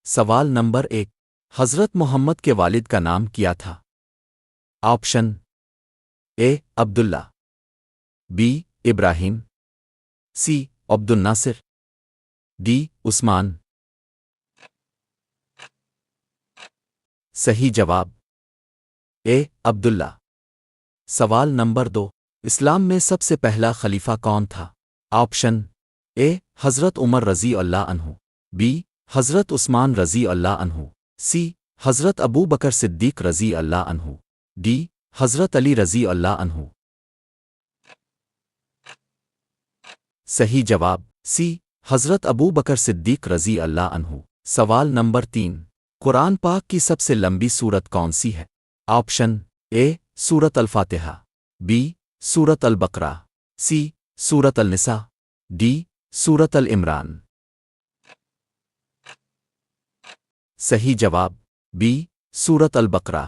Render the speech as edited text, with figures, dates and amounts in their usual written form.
سوال نمبر 1، حضرت محمد کے والد کا نام کیا تھا؟ Option a Abdullah, be Ibrahim, C Abdul الناصر، D عثمان۔ صحیح جواب اے عبداللہ۔ سوال نمبر 2، اسلام میں سب سے پہلا خلیفہ کون تھا؟ آپشن اے حضرت عمر رضی اللہ عنہ، بی حضرت عثمان رضی اللہ عنہ، سی حضرت ابو بکر صدیق رضی اللہ عنہ، ڈی حضرت علی رضی اللہ عنہ۔ صحیح جواب سی حضرت ابو بکر صدیق رضی اللہ عنہ۔ سوال نمبر 3، قرآن پاک کی سب سے لمبی سورت کون سی ہے؟ آپشن اے سورت الفاتحہ، بی سورت البقرہ، سی سورت النساء، ڈی سورت العمران۔ صحیح جواب بی سورت البقرہ۔